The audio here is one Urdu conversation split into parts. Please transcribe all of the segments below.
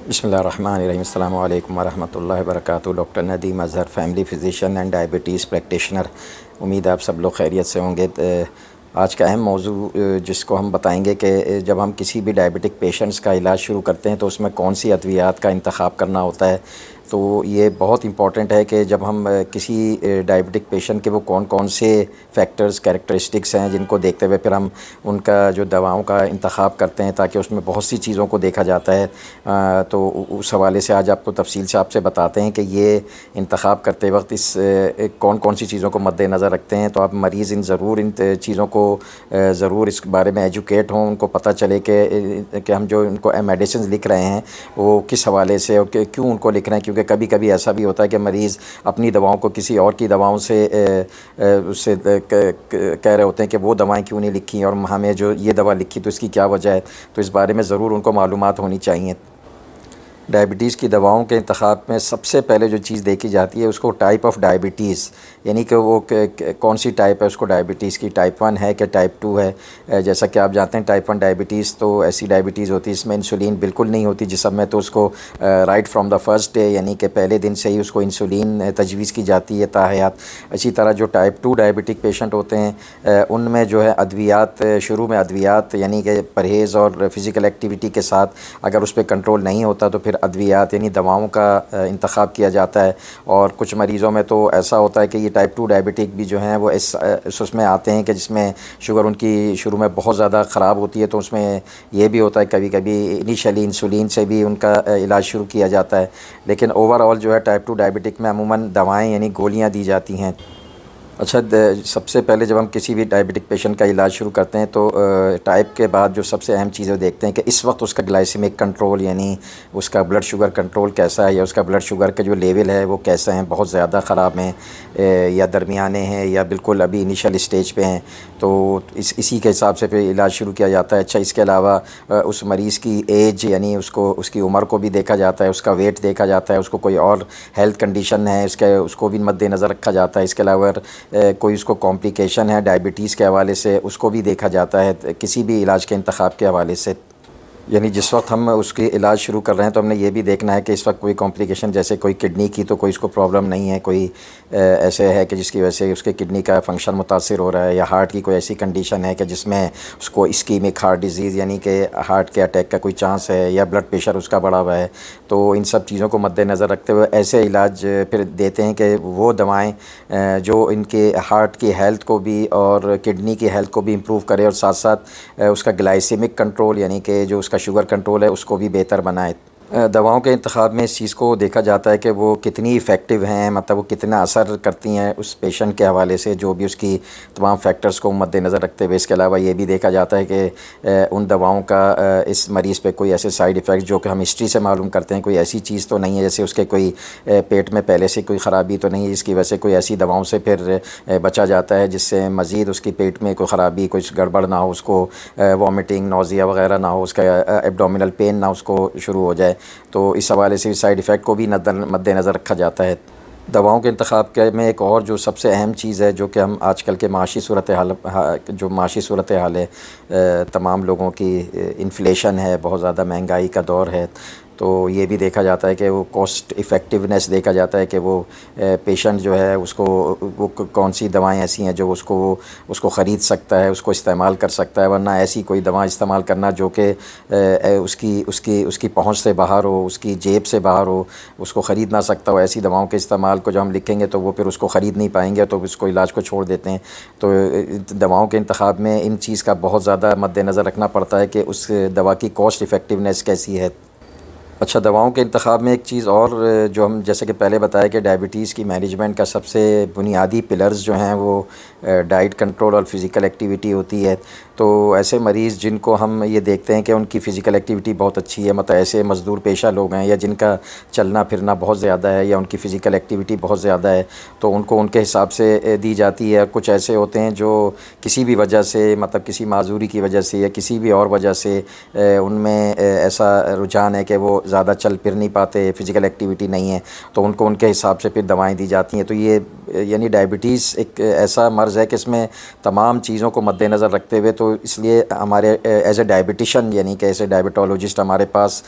بسم اللہ الرحمن الرحیم السلام علیکم ورحمۃ اللہ وبرکاتہ۔ Doctor Nadeem Azhar, family physician and diabetes practitioner. امید ہے آپ سب لوگ خیریت سے ہوں گے۔ آج کا اہم موضوع جس کو ہم بتائیں گے کہ جب ہم کسی بھی ڈائبٹک پیشنٹس کا علاج شروع کرتے ہیں تو اس میں کون سی ادویات کا انتخاب کرنا ہوتا ہے۔ تو یہ بہت امپورٹنٹ ہے کہ جب ہم کسی ڈائبٹک پیشنٹ کے وہ کون کون سے فیکٹرز کیریکٹرسٹکس ہیں جن کو دیکھتے ہوئے پھر ہم ان کا جو دواؤں کا انتخاب کرتے ہیں، تاکہ اس میں بہت سی چیزوں کو دیکھا جاتا ہے۔ تو اس حوالے سے آج آپ کو تفصیل سے آپ سے بتاتے ہیں کہ یہ انتخاب کرتے وقت اس کون کون سی چیزوں کو مد نظر رکھتے ہیں۔ تو آپ مریض ضرور ان چیزوں کو ضرور اس بارے میں ایجوکیٹ ہوں، ان کو پتہ چلے کہ ہم جو ان کو میڈیسنز لکھ رہے ہیں وہ کس حوالے سے اور کیوں ان کو لکھ رہے ہیں، کیونکہ کبھی کبھی ایسا بھی ہوتا ہے کہ مریض اپنی دواؤں کو کسی اور کی دواؤں سے اس سے کہہ رہے ہوتے ہیں کہ وہ دوائیں کیوں نہیں لکھی اور ہمیں جو یہ دوا لکھی تو اس کی کیا وجہ ہے۔ تو اس بارے میں ضرور ان کو معلومات ہونی چاہیے۔ ڈائبٹیز کی دواؤں کے انتخاب میں سب سے پہلے جو چیز دیکھی جاتی ہے اس کو ٹائپ آف ڈائبٹیز، یعنی کہ وہ کون سی ٹائپ ہے اس کو ڈائبٹیز کی، ٹائپ 1 ہے کہ ٹائپ 2 ہے۔ جیسا کہ آپ جانتے ہیں ٹائپ 1 ڈائبٹیز تو ایسی ڈائبٹیز ہوتی ہے اس میں انسولین بالکل نہیں ہوتی جسم میں، تو اس کو right from the first day, یعنی کہ پہلے دن سے ہی اس کو انسولین تجویز کی جاتی ہے تاحیات۔ اسی طرح جو ٹائپ 2 ڈائبٹک پیشنٹ ہوتے ہیں ان میں جو ہے ادویات، شروع میں ادویات یعنی کہ پرہیز اور فزیکل ایکٹیویٹی کے ساتھ اگر اس پہ کنٹرول نہیں ہوتا تو پھر ادویات یعنی دواؤں کا انتخاب کیا جاتا ہے۔ اور کچھ مریضوں میں تو ایسا ہوتا ہے کہ یہ ٹائپ 2 ڈائبٹک بھی جو ہیں وہ اس میں آتے ہیں کہ جس میں شوگر ان کی شروع میں بہت زیادہ خراب ہوتی ہے، تو اس میں یہ بھی ہوتا ہے کبھی کبھی انیشلی انسولین سے بھی ان کا علاج شروع کیا جاتا ہے۔ لیکن اوور آل جو ہے ٹائپ 2 ڈائبٹک میں عموماً دوائیں یعنی گولیاں دی جاتی ہیں۔ اچھا، سب سے پہلے جب ہم کسی بھی ڈائبٹک پیشنٹ کا علاج شروع کرتے ہیں تو ٹائپ کے بعد جو سب سے اہم چیزیں دیکھتے ہیں کہ اس وقت اس کا گلائسیمک کنٹرول یعنی اس کا بلڈ شوگر کنٹرول کیسا ہے، یا اس کا بلڈ شوگر کا جو لیول ہے وہ کیسے ہیں، بہت زیادہ خراب ہیں یا درمیانے ہیں یا بالکل ابھی انیشل اسٹیج پہ ہیں۔ تو اسی کے حساب سے پھر علاج شروع کیا جاتا ہے۔ اچھا، اس کے علاوہ اس مریض کی ایج یعنی اس کی عمر کو بھی دیکھا جاتا ہے، اس کا ویٹ دیکھا جاتا ہے، اس کو کوئی اور ہیلتھ کنڈیشن ہے اس کو بھی مد نظر رکھا جاتا ہے۔ اس کے علاوہ کوئی اس کو کمپلیکیشن ہے ڈائبٹیز کے حوالے سے اس کو بھی دیکھا جاتا ہے کسی بھی علاج کے انتخاب کے حوالے سے۔ یعنی جس وقت ہم اس کے علاج شروع کر رہے ہیں تو ہم نے یہ بھی دیکھنا ہے کہ اس وقت کوئی کمپلیکیشن جیسے کوئی کڈنی کی تو کوئی اس کو پرابلم نہیں ہے، کوئی ایسے ہے کہ جس کی وجہ سے اس کے کڈنی کا فنکشن متاثر ہو رہا ہے، یا ہارٹ کی کوئی ایسی کنڈیشن ہے کہ جس میں اس کو اسکیمک ہارٹ ڈیزیز یعنی کہ ہارٹ کے اٹیک کا کوئی چانس ہے، یا بلڈ پریشر اس کا بڑھا ہوا ہے۔ تو ان سب چیزوں کو مد نظر رکھتے ہوئے ایسے علاج پھر دیتے ہیں کہ وہ دوائیں جو ان کے ہارٹ کی ہیلتھ کو بھی اور کڈنی کی ہیلتھ کو بھی امپروو کرے اور ساتھ ساتھ اس کا گلائسیمک کنٹرول یعنی کہ جو اس کا شوگر کنٹرول ہے اس کو بھی بہتر بنائے۔ دواؤں کے انتخاب میں اس چیز کو دیکھا جاتا ہے کہ وہ کتنی ایفیکٹو ہیں، مطلب وہ کتنا اثر کرتی ہیں اس پیشنٹ کے حوالے سے، جو بھی اس کی تمام فیکٹرز کو مد نظر رکھتے ہوئے۔ اس کے علاوہ یہ بھی دیکھا جاتا ہے کہ ان دواؤں کا اس مریض پہ کوئی ایسے سائیڈ ایفیکٹ جو کہ ہم ہسٹری سے معلوم کرتے ہیں، کوئی ایسی چیز تو نہیں ہے جیسے اس کے کوئی پیٹ میں پہلے سے کوئی خرابی تو نہیں ہے جس کی وجہ سے کوئی ایسی دواؤں سے پھر بچا جاتا ہے جس سے مزید اس کی پیٹ میں کوئی خرابی، کوئی گڑبڑ نہ ہو، اس کو وامٹنگ، نوزیا وغیرہ نہ ہو، اس کا ایبڈومینل پین نہ اس کو شروع ہو جائے۔ تو اس حوالے سے سائیڈ ایفیکٹ کو بھی مد نظر رکھا جاتا ہے۔ دواؤں کے انتخاب کے میں ایک اور جو سب سے اہم چیز ہے جو کہ ہم آج کل کے معاشی صورتحال ہے، تمام لوگوں کی انفلیشن ہے، بہت زیادہ مہنگائی کا دور ہے، تو یہ بھی دیکھا جاتا ہے کہ وہ کاسٹ ایفیکٹونیس دیکھا جاتا ہے کہ وہ پیشنٹ جو ہے اس کو وہ کون سی دوائیں ایسی ہیں جو اس کو خرید سکتا ہے، اس کو استعمال کر سکتا ہے، ورنہ ایسی کوئی دوا استعمال کرنا جو کہ اس کی پہنچ سے باہر ہو، اس کی جیب سے باہر ہو، اس کو خرید نہ سکتا ہو، ایسی دواؤں کے استعمال کو جو ہم لکھیں گے تو وہ پھر اس کو خرید نہیں پائیں گے تو اس کو علاج کو چھوڑ دیتے ہیں۔ تو دواؤں کے انتخاب میں ان چیز کا بہت زیادہ مد نظر رکھنا پڑتا ہے کہ اس دوا کی کاسٹ ایفیکٹونیس کیسی ہے۔ اچھا، دواؤں کے انتخاب میں ایک چیز اور جو ہم جیسے کہ پہلے بتایا کہ ڈائبٹیز کی مینجمنٹ کا سب سے بنیادی پلرز جو ہیں وہ ڈائٹ کنٹرول اور فزیکل ایکٹیویٹی ہوتی ہے۔ تو ایسے مریض جن کو ہم یہ دیکھتے ہیں کہ ان کی فزیکل ایکٹیویٹی بہت اچھی ہے، مطلب ایسے مزدور پیشہ لوگ ہیں یا جن کا چلنا پھرنا بہت زیادہ ہے یا ان کی فزیکل ایکٹیویٹی بہت زیادہ ہے، تو ان کو ان کے حساب سے دی جاتی ہے۔ کچھ ایسے ہوتے ہیں جو کسی بھی وجہ سے، مطلب کسی معذوری کی وجہ سے یا کسی بھی اور وجہ سے ان میں ایسا رجحان ہے کہ وہ زیادہ چل پھر نہیں پاتے، فزیکل ایکٹیویٹی نہیں ہے، تو ان کو ان کے حساب سے پھر دوائیں دی جاتی ہیں۔ تو یہ یعنی ڈائبٹیز ایک ایسا مرض ہے کہ اس میں تمام چیزوں کو مد نظر رکھتے ہوئے، تو اس لیے ہمارے ایز اے ڈائبٹیشین یعنی کہ ایز اے ڈائبٹولوجسٹ ہمارے پاس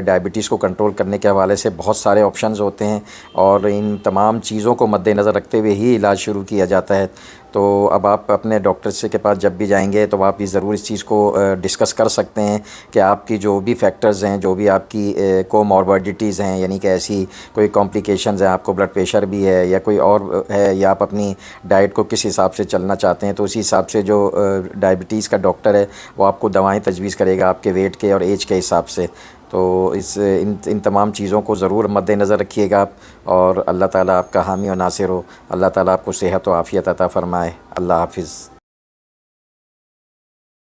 ڈائبٹیز کو کنٹرول کرنے کے حوالے سے بہت سارے آپشنز ہوتے ہیں، اور ان تمام چیزوں کو مد نظر رکھتے ہوئے ہی علاج شروع کیا جاتا ہے۔ تو اب آپ اپنے ڈاکٹر سے کے پاس جب بھی جائیں گے تو آپ یہ ضرور اس چیز کو ڈسکس کر سکتے ہیں کہ آپ کی جو بھی فیکٹرز ہیں، جو بھی آپ کی کوموربڈیٹیز ہیں، یعنی کہ ایسی کوئی کمپلیکیشنز ہیں، آپ کو بلڈ پریشر بھی ہے یا کوئی اور ہے، یا آپ اپنی ڈائٹ کو کس حساب سے چلنا چاہتے ہیں، تو اسی حساب سے جو ڈائبٹیز کا ڈاکٹر ہے وہ آپ کو دوائیں تجویز کرے گا آپ کے ویٹ کے اور ایج کے حساب سے۔ تو ان تمام چیزوں کو ضرور مد نظر رکھیے گا آپ، اور اللہ تعالیٰ آپ کا حامی و ناصر ہو۔ اللہ تعالیٰ آپ کو صحت و عافیت عطا فرمائے۔ اللہ حافظ۔